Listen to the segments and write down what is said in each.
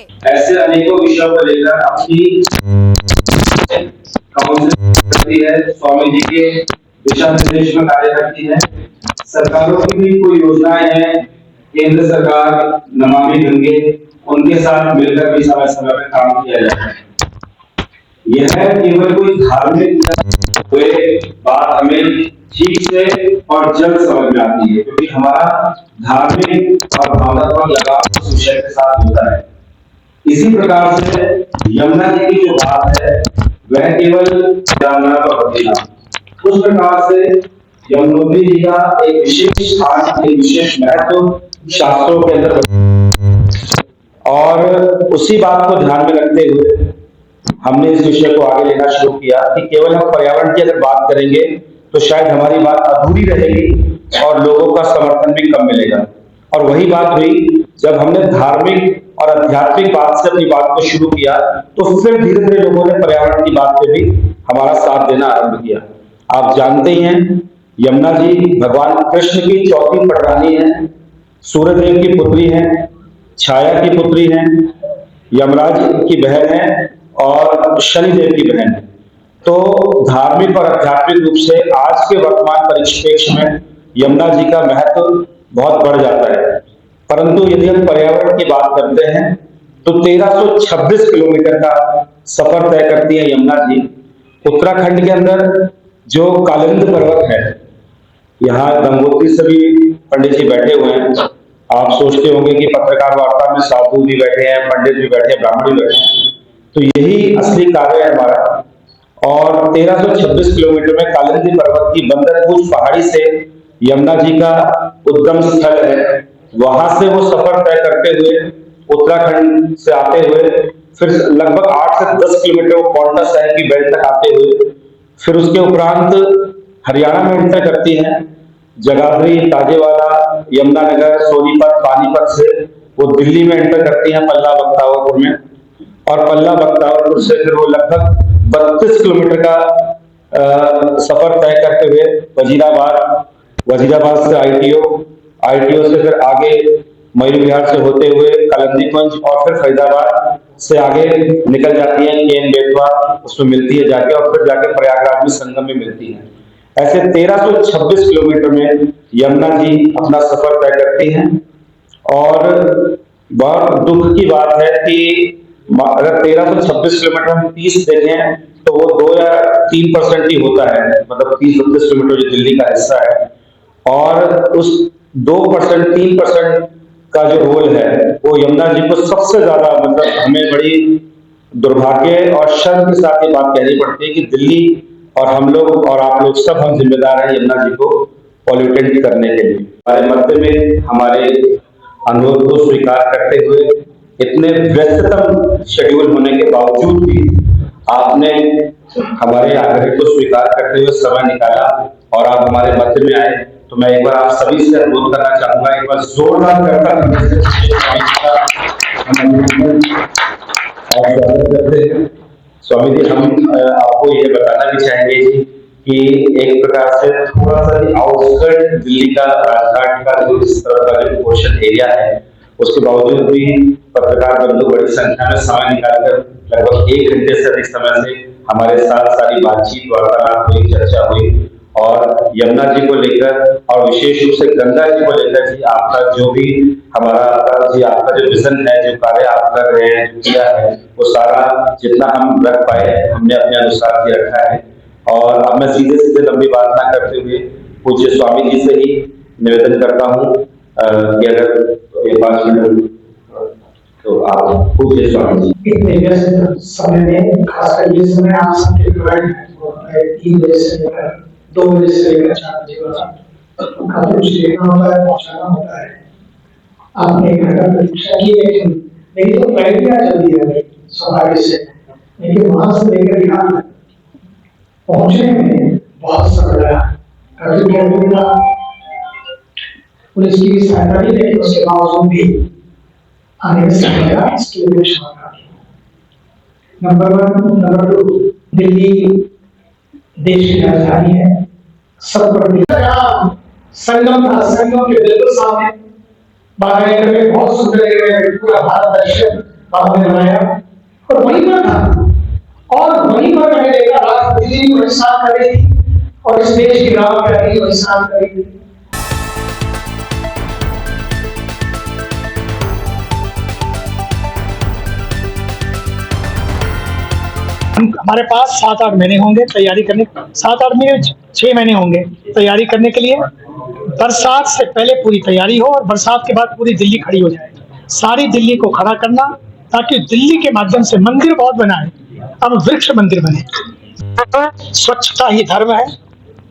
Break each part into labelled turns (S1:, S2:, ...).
S1: ऐसे अनेकों विषयों को लेकर अपनी काउंसिलिंग करती है, स्वामी जी के दिशा निर्देश में कार्य करती है। सरकारों की भी कोई योजनाएं हैं, केंद्र सरकार नमामि गंगे, उनके साथ मिलकर भी समय समय पर काम किया जाता है। यह केवल कोई धार्मिक हुए बात हमें ठीक से और जल्द समझ में आती है, क्योंकि हमारा धार्मिक और भावनात्मक लगाव उस विषय के साथ होता है। इसी प्रकार से यमुना जी की जो बात है वह केवल गंगा का बदलाव, उस प्रकार से यमुनोत्री जी का एक विशेष स्थान, एक विशेष महत्व शास्त्रों के अंदर, और उसी बात को ध्यान में रखते हुए हमने इस विषय को आगे लेना शुरू किया कि केवल हम पर्यावरण की अगर बात करेंगे तो शायद हमारी बात अधूरी रहेगी और लोगों का समर्थन भी कम मिलेगा। और वही बात हुई जब हमने धार्मिक और आध्यात्मिक बात से अपनी बात को शुरू किया, तो फिर धीरे धीरे लोगों ने पर्यावरण की बात पे भी हमारा साथ देना आरंभ किया। आप जानते ही हैं, यमुना जी भगवान कृष्ण की चौथी पटरानी है, सूर्यदेव की पुत्री है, छाया की पुत्री है, यमराज की बहन है और शनिदेव की बहन है। तो धार्मिक और आध्यात्मिक रूप से आज के वर्तमान परिप्रेक्ष्य में यमुना जी का महत्व बहुत बढ़ जाता है। परंतु यदि हम पर्यावरण की बात करते हैं तो 1326 किलोमीटर का सफर तय करती है यमुना जी। उत्तराखंड के अंदर जो कालिंदी पर्वत है, यहाँ गंगोत्री से भी पंडित जी बैठे हुए हैं। आप सोचते होंगे कि पत्रकार वार्ता में साधु भी बैठे हैं, पंडित भी बैठे हैं, ब्राह्मण भी बैठे हैं, तो यही असली कार्य है हमारा। और 1326 किलोमीटर में कालिंदी पर्वत की बंदरपूछ पहाड़ी से यमुना जी का उद्गम स्थल है। वहां से वो सफर तय करते हुए उत्तराखंड से आते हुए फिर लगभग 8 से 10 किलोमीटर वो पांवटा साहिब की बेल्ट तक आते हुए फिर उसके उपरांत हरियाणा में एंटर करती हैं। जगाधरी, ताजेवाला, यमुनानगर, सोनीपत, पानीपत से वो दिल्ली में एंटर करती हैं पल्ला बख्तावरपुर में, और पल्ला बख्तावरपुर से फिर वो लगभग 32 किलोमीटर का सफर तय करते हुए वजीराबाद, वजीराबाद से आईटीओ से फिर आगे मयूर विहार से होते हुए कालिंदीकुंज और फिर फरीदाबाद से आगे निकल जाती है, केन बेतवा उसमें मिलती है जाके, और फिर जाके प्रयागराज में संगम में मिलती है। ऐसे 1326 किलोमीटर में यमुना जी अपना सफर तय करती हैं। और बहुत दुख की बात है कि अगर 1326 किलोमीटर हम 30 देखें तो वो 2 या 3% ही होता है, मतलब 30-32 किलोमीटर जो दिल्ली का हिस्सा है। और उस 2%, 3% का जो रोल है वो यमुना जी को सबसे ज्यादा, मतलब हमें बड़ी दुर्भाग्य और शर्म के साथ ये बात कहनी पड़ती है कि दिल्ली और हम लोग और आप लोग सब हम जिम्मेदार हैं यमुना जी को पॉल्यूटेड करने के लिए। हमारे मध्य में हमारे अनुरोध को स्वीकार करते हुए इतने व्यस्ततम शेड्यूल होने के बावजूद भी आपने हमारे आग्रह को स्वीकार करते हुए समय निकाला और आप हमारे मध्य में आए। तो मैं एक बार आप सभी से अनुरोध करना चाहूंगा, एक बार जोरदार करता स्वामी जी, हम आपको ये बताना भी चाहेंगे जी कि एक प्रकार से थोड़ा सा आउटस्कर्ट दिल्ली का राजघाट का जो इस तरह का जो पोर्शन एरिया है, उसके बावजूद भी पत्रकार बंधु बड़ी संख्या में समय निकालकर लगभग 1 घंटे से अधिक समय से हमारे साथ सारी बातचीत, वार्तालाप हुई, चर्चा हुई। और यमुना जी को लेकर और विशेष रूप से गंगा जी को लेकर जी आपका जो भी आपका जो विजन है, जो कार्य आप कर रहे हैं, जो किया है, वो सारा जितना हम रख पाए हमने अपने अनुसार ही रखा है। और अब मैं सीधे सीधे लंबी बात ना करते हुए पूज्य स्वामी जी से ही निवेदन करता हूँ कि अगर 5 मिनट तो आप पूज्य स्वामी जी।
S2: इतने व्यस्त समय में, खासकर ये समय आप सबके 3 बजे से लेकर 2 बजे से लेकर 4 बजे तक काफी कुछ देखना होता है, पहुंचाना होता है। आपने घर का प्रतीक्षा की, लेकिन तो प्रक्रिया चलती है सवारी से, लेकिन वहां से लेकर यहाँ पहुंचने में बहुत समय लगा। पुलिस की भी सहायता भी, लेकिन उसके बावजूद भी आने में समय लगा, इसके लिए क्षमा करें। नंबर 1, नंबर 2, दिल्ली देश की राजधानी है, सब पर संगम था, संगम के बिल्कुल सामने 12 एकड़ में बहुत सुंदर एरिया है, पूरा भारत दर्शन बाद में बनाया और वहीं पर था और वहीं पर मैंने देखा रात बिजली वही साफ कर रही थी और इस देश की राह कर रही वही साफ कर रही थी। हमारे पास 7-8 महीने होंगे तैयारी करने, 7-8 महीने 6 महीने होंगे तैयारी करने के लिए। बरसात से पहले पूरी तैयारी हो और बरसात के बाद पूरी दिल्ली खड़ी हो जाए। सारी दिल्ली को खड़ा करना ताकि दिल्ली के माध्यम से मंदिर बहुत बना है, अब वृक्ष मंदिर बने। स्वच्छता ही धर्म है,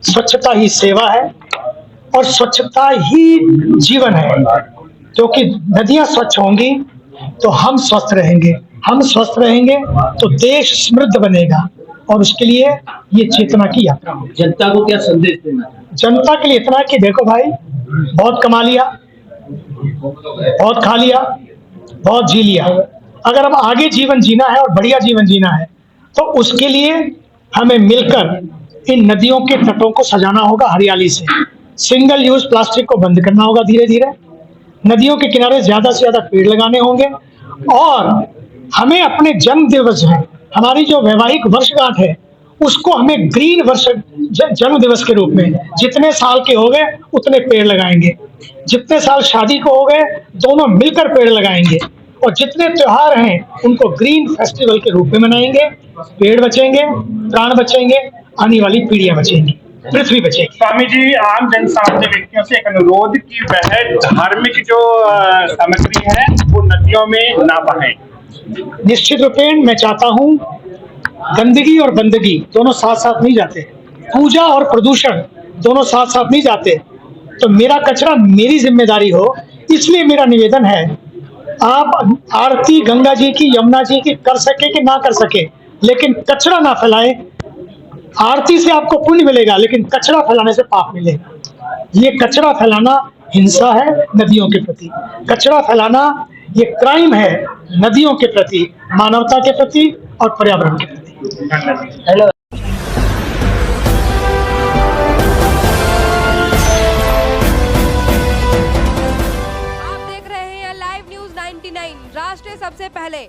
S2: स्वच्छता ही सेवा है और स्वच्छता ही जीवन है, क्योंकि नदियां स्वच्छ होंगी तो हम स्वस्थ रहेंगे, हम स्वस्थ रहेंगे तो देश समृद्ध बनेगा और उसके लिए ये चेतना की यात्रा हो।
S3: जनता को क्या संदेश देना?
S2: जनता के लिए इतना कि देखो भाई, बहुत कमा लिया, बहुत खा लिया, बहुत जी लिया, अगर हम आगे जीवन जीना है और बढ़िया जीवन जीना है तो उसके लिए हमें मिलकर इन नदियों के तटों को सजाना होगा हरियाली से। सिंगल यूज प्लास्टिक को बंद करना होगा धीरे धीरे, नदियों के किनारे ज्यादा से ज्यादा पेड़ लगाने होंगे और हमें अपने जन्म दिवस है, हमारी जो वैवाहिक वर्षगांठ है, उसको हमें ग्रीन वर्ष जन्म दिवस के रूप में जितने साल के हो गए उतने पेड़ लगाएंगे, जितने साल शादी को हो गए दोनों मिलकर पेड़ लगाएंगे और जितने त्योहार हैं उनको ग्रीन फेस्टिवल के रूप में मनाएंगे। पेड़ बचेंगे, प्राण बचेंगे, आने वाली पीढ़ियां बचेंगी, पृथ्वी बचेगी।
S4: स्वामी जी, आम जनसामान्य व्यक्तियों से एक अनुरोध कि वह धार्मिक जो सामग्री है वो नदियों में ना बहाएं।
S2: निश्चित रूपेण मैं चाहता हूं, गंदगी और बंदगी दोनों साथ साथ नहीं जाते, पूजा और प्रदूषण दोनों साथ साथ नहीं जाते, तो मेरा कचरा मेरी जिम्मेदारी हो। इसलिए मेरा निवेदन है, आप आरती गंगा जी की, यमुना जी की कर सके कि ना कर सके, लेकिन कचरा ना फैलाएं। आरती से आपको पुण्य मिलेगा लेकिन कचरा फैलाने से पाप मिलेगा। ये कचरा फैलाना हिंसा है नदियों के प्रति, कचरा फैलाना ये क्राइम है नदियों के प्रति, मानवता के प्रति और पर्यावरण के प्रति। हेलो।
S5: आप देख रहे हैं लाइव न्यूज 99, राष्ट्र सबसे पहले।